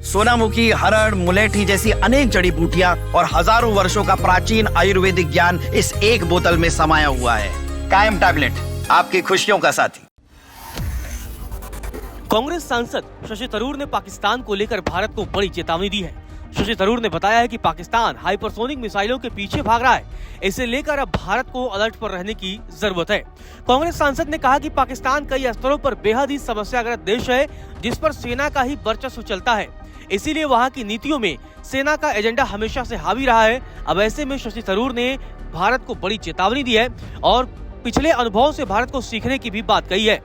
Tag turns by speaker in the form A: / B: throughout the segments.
A: सोनामुखी, हरड़, मुलेठी जैसी अनेक जड़ी बूटियां और हजारों वर्षों का प्राचीन आयुर्वेदिक ज्ञान इस एक बोतल में समाया हुआ है। कायम टैबलेट, आपकी खुशियों का साथी।
B: कांग्रेस सांसद शशि थरूर ने पाकिस्तान को लेकर भारत को बड़ी चेतावनी दी है। शशि थरूर ने बताया है कि पाकिस्तान हाइपरसोनिक मिसाइलों के पीछे भाग रहा है। इसे लेकर अब भारत को अलर्ट पर रहने की जरूरत है। कांग्रेस सांसद ने कहा कि पाकिस्तान कई स्तरों पर बेहद ही समस्याग्रस्त देश है, जिस पर सेना का ही वर्चस्व चलता है। इसीलिए वहाँ की नीतियों में सेना का एजेंडा हमेशा से हावी रहा है। अब ऐसे में शशि थरूर ने भारत को बड़ी चेतावनी दी है और पिछले अनुभवों से भारत को सीखने की भी बात कही है।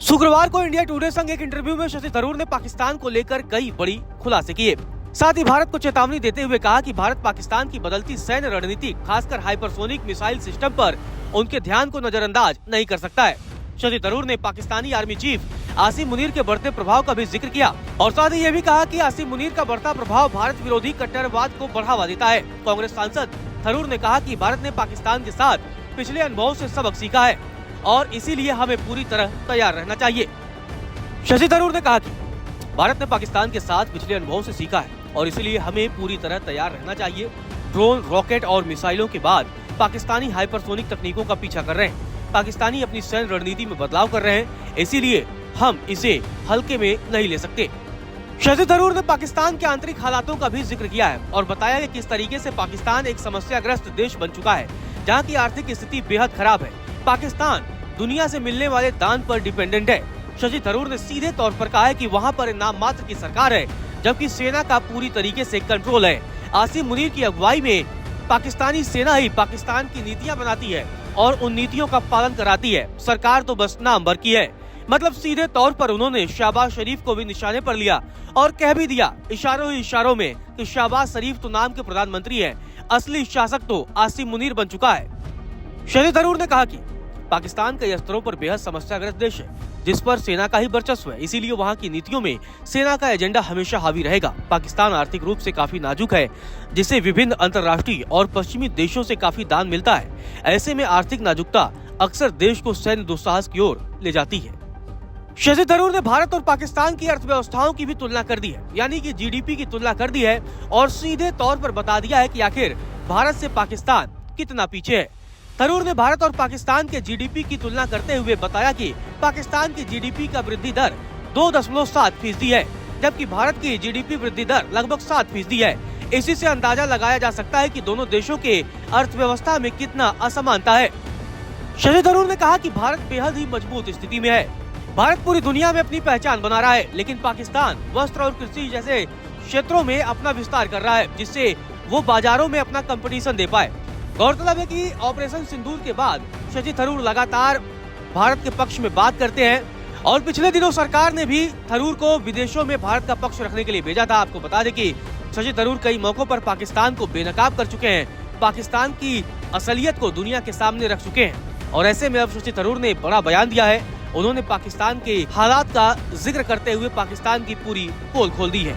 B: शुक्रवार को इंडिया टुडे संग एक इंटरव्यू में शशि थरूर ने पाकिस्तान को लेकर कई बड़ी खुलासे किए। साथ ही भारत को चेतावनी देते हुए कहा कि भारत पाकिस्तान की बदलती सैन्य रणनीति, खासकर हाइपरसोनिक मिसाइल सिस्टम पर उनके ध्यान को नजरअंदाज नहीं कर सकता है। शशि थरूर ने पाकिस्तानी आर्मी चीफ आसिम मुनीर के बढ़ते प्रभाव का भी जिक्र किया और साथ ही ये भी कहा कि आसिम मुनीर का बढ़ता प्रभाव भारत विरोधी कट्टरवाद को बढ़ावा देता है। कांग्रेस सांसद थरूर ने कहा कि भारत ने पाकिस्तान के साथ पिछले अनुभवों से सबक सीखा है और इसीलिए हमें पूरी तरह तैयार रहना चाहिए। शशि थरूर ने कहा कि भारत ने पाकिस्तान के साथ पिछले अनुभवों से सीखा है और इसीलिए हमें पूरी तरह तैयार रहना चाहिए। ड्रोन, रॉकेट और मिसाइलों के बाद पाकिस्तानी हाइपरसोनिक तकनीकों का पीछा कर रहे हैं। पाकिस्तानी अपनी सैन्य रणनीति में बदलाव कर रहे हैं, इसीलिए हम इसे हल्के में नहीं ले सकते। शशि थरूर ने पाकिस्तान के आंतरिक हालातों का भी जिक्र किया है और बताया कि किस तरीके से पाकिस्तान एक समस्याग्रस्त देश बन चुका है, जहाँ की आर्थिक स्थिति बेहद खराब है। पाकिस्तान दुनिया से मिलने वाले दान पर डिपेंडेंट है। शशि थरूर ने सीधे तौर पर कहा है कि वहाँ पर नाम मात्र की सरकार है, जबकि सेना का पूरी तरीके से कंट्रोल है। आसिम मुनीर की अगुवाई में पाकिस्तानी सेना ही पाकिस्तान की नीतियां बनाती है और उन नीतियों का पालन कराती है। सरकार तो बस नाम भर की है। मतलब सीधे तौर पर उन्होंने शहबाज शरीफ को भी निशाने पर लिया और कह भी दिया इशारों ही इशारों में कि शहबाज शरीफ तो नाम के प्रधानमंत्री है, असली शासक तो आसिम मुनीर बन चुका है। शशि थरूर ने कहा कि पाकिस्तान कई स्तरों पर बेहद समस्याग्रस्त देश है, जिस पर सेना का ही वर्चस्व है। इसीलिए वहाँ की नीतियों में सेना का एजेंडा हमेशा हावी रहेगा। पाकिस्तान आर्थिक रूप से काफी नाजुक है, जिसे विभिन्न अंतर्राष्ट्रीय और पश्चिमी देशों से काफी दान मिलता है। ऐसे में आर्थिक नाजुकता अक्सर देश को सैन्य दुस्साहस की ओर ले जाती है। शशि थरूर ने भारत और पाकिस्तान की अर्थव्यवस्थाओं की भी तुलना कर दी है, यानी कि जीडीपी की तुलना कर दी है और सीधे तौर पर बता दिया है कि आखिर भारत से पाकिस्तान कितना पीछे है। थरूर ने भारत और पाकिस्तान के जीडीपी की तुलना करते हुए बताया कि पाकिस्तान की जीडीपी का वृद्धि दर 2.7% है, जबकि भारत की जीडीपी वृद्धि दर लगभग 7% है। इसी से अंदाजा लगाया जा सकता है कि दोनों देशों के अर्थव्यवस्था में कितना असमानता है। शशि थरूर ने कहा कि भारत बेहद ही मजबूत स्थिति में है। भारत पूरी दुनिया में अपनी पहचान बना रहा है, लेकिन पाकिस्तान वस्त्र और कृषि जैसे क्षेत्रों में अपना विस्तार कर रहा है, जिससे वो बाजारों में अपना कंपटीशन दे पाए। गौरतलब है कि ऑपरेशन सिंदूर के बाद शशि थरूर लगातार भारत के पक्ष में बात करते हैं और पिछले दिनों सरकार ने भी थरूर को विदेशों में भारत का पक्ष रखने के लिए भेजा था। आपको बता दें कि शशि थरूर कई मौकों पर पाकिस्तान को बेनकाब कर चुके हैं, पाकिस्तान की असलियत को दुनिया के सामने रख चुके हैं और ऐसे में अब शशि थरूर ने बड़ा बयान दिया है। उन्होंने पाकिस्तान के हालात का जिक्र करते हुए पाकिस्तान की पूरी पोल खोल दी है।